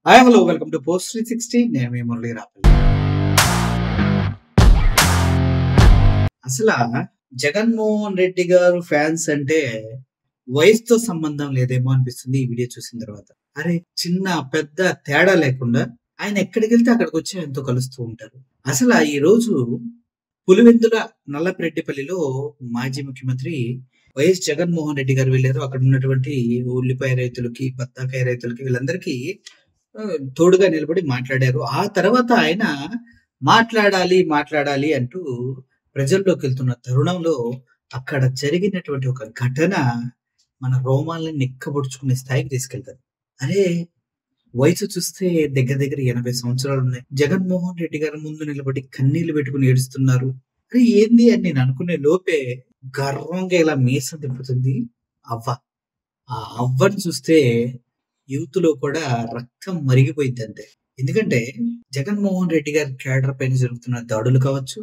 Hi hello welcome to post 360. నేను మీ మురళీ రాపల్లి. అసలు జగన్మోహన్ రెడ్డి గారు ఫ్యాన్స్ అంటే వయసుతో సంబంధం లేదేమో అనిపిస్తుంది ఈ వీడియో చూసిన తర్వాత. అరే చిన్న పెద్ద తేడా లేకుండా ఆయన ఎక్కడికి వెళ్తే అక్కడికి వచ్చి ఆయనతో కలుస్తూ ఉంటారు. అసలు ఈ రోజు పులివెందుల నల్లపరెడ్డిపల్లిలో మాజీ ముఖ్యమంత్రి వైఎస్ జగన్మోహన్ రెడ్డి గారు వెళ్ళారు. అక్కడ ఉన్నటువంటి ఉల్లిపాయ రైతులకి, బత్తాకాయ రైతులకి వీళ్ళందరికీ తోడుగా నిలబడి మాట్లాడారు. ఆ తర్వాత ఆయన మాట్లాడాలి అంటూ ప్రజల్లోకి వెళ్తున్న తరుణంలో అక్కడ జరిగినటువంటి ఒక ఘటన మన రోమాలని నిక్కబొడుచుకునే స్థాయికి తీసుకెళ్తారు. అరే వయసు చూస్తే దగ్గర 80 సంవత్సరాలు ఉన్నాయి. జగన్మోహన్ రెడ్డి గారి ముందు నిలబడి కన్నీళ్లు పెట్టుకుని ఏడుస్తున్నారు. అరే ఏంది అని నేను అనుకునే లోపే గర్వంగా ఇలా మీసం తిప్పుతుంది అవ్వ. ఆ అవ్వని చూస్తే యూత్ లో కూడా రక్తం మరిగిపోయింది అంతే. ఎందుకంటే జగన్మోహన్ రెడ్డి గారి క్యాడర్ పైన జరుగుతున్న దాడులు కావచ్చు,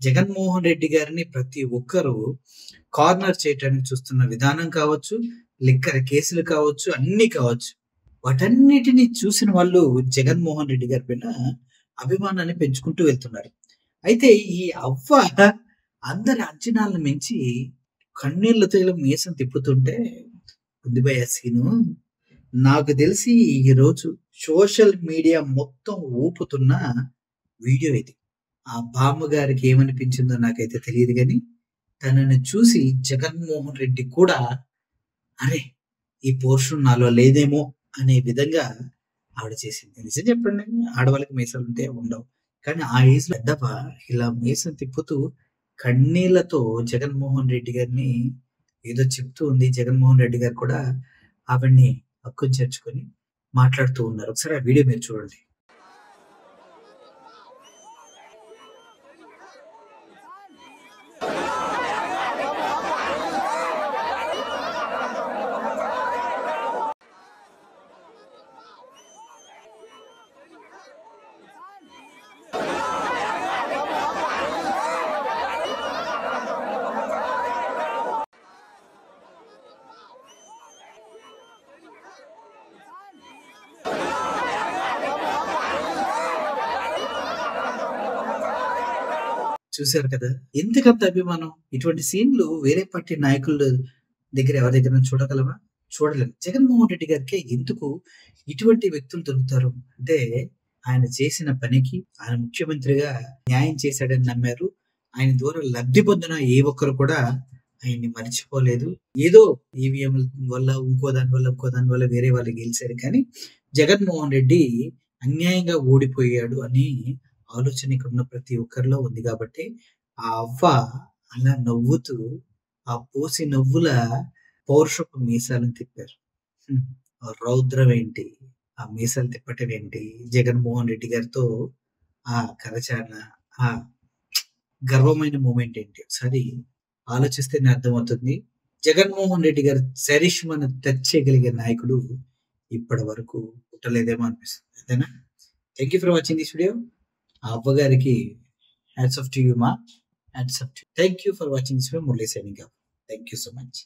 జగన్మోహన్ రెడ్డి గారిని ప్రతి ఒక్కరూ కార్నర్ చేయడానికి చూస్తున్న విధానం కావచ్చు, లిక్కర్ కేసులు కావచ్చు, అన్ని కావచ్చు, వాటన్నిటిని చూసిన వాళ్ళు జగన్మోహన్ రెడ్డి గారి పైన అభిమానాన్ని పెంచుకుంటూ వెళ్తున్నారు. అయితే ఈ అవ్వ అందరి అంచనాలను మించి కన్నీళ్లతో ఇలా మీసం తిప్పుతుంటే ఉంది భయ సీను. నాకు తెలిసి ఈ రోజు సోషల్ మీడియా మొత్తం ఊపుతున్న వీడియో ఇది. ఆ బామ్మ గారికి ఏమనిపించిందో నాకైతే తెలియదు, కానీ తనని చూసి జగన్మోహన్ రెడ్డి కూడా అరే ఈ పోర్షన్ నాలో లేదేమో అనే విధంగా ఆవిడ చేసింది. నిజం చెప్పండి, ఆడవాళ్ళకి మీసాలు ఉంటే ఉండవు, కానీ ఆ ఏజ్ లో పెద్దవ ఇలా మీసం తిప్పుతూ కన్నీళ్లతో జగన్మోహన్ రెడ్డి గారిని ఏదో చెప్తూ ఉంది. జగన్మోహన్ రెడ్డి గారు కూడా ఆవిడ్ని హక్కును చేర్చుకొని మాట్లాడుతూ ఉన్నారు. ఒకసారి ఆ వీడియో మీరు చూడండి. చూశారు కదా ఎందుకంత అభిమానం. ఇటువంటి సీన్లు వేరే పార్టీ నాయకుల దగ్గర ఎవరి దగ్గర చూడగలమా? చూడలేము. జగన్మోహన్ రెడ్డి గారికి ఎందుకు ఇటువంటి వ్యక్తులు దొరుకుతారు అంటే ఆయన చేసిన పనికి ఆయన ముఖ్యమంత్రిగా న్యాయం చేశాడని నమ్మారు. ఆయన ద్వారా లబ్ధి పొందిన ఏ ఒక్కరు కూడా ఆయన్ని మర్చిపోలేదు. ఏదో ఈవీఎం వల్ల ఇంకో దాని వల్ల వేరే వాళ్ళు గెలిచారు, కానీ జగన్మోహన్ రెడ్డి అన్యాయంగా ఓడిపోయాడు అని ఆలోచన ఇక్కడ ఉన్న ప్రతి ఒక్కరిలో ఉంది. కాబట్టి ఆ అవ్వ అలా నవ్వుతూ ఆ పోసి నవ్వుల పౌరుషపు మీసాలను తిప్పారు. రౌద్రం ఏంటి, ఆ మీసాలు తిప్పటం ఏంటి, జగన్మోహన్ రెడ్డి గారితో ఆ కరచారణ, ఆ గర్వమైన మూమెంట్ ఏంటి ఒకసారి ఆలోచిస్తేనే అర్థమవుతుంది. జగన్మోహన్ రెడ్డి గారు చరిష్మాను టచ్ చేయగలిగే నాయకుడు ఇప్పటి వరకు పుట్టలేదేమో అనిపిస్తుంది. అంతేనా? Thank you for watching this video. ఆ అవ్వగారికి హ్యాట్స్ ఆఫ్ టు యూ మా, hats off to. Thank you for watching this video. Murali signing off. Thank you so much.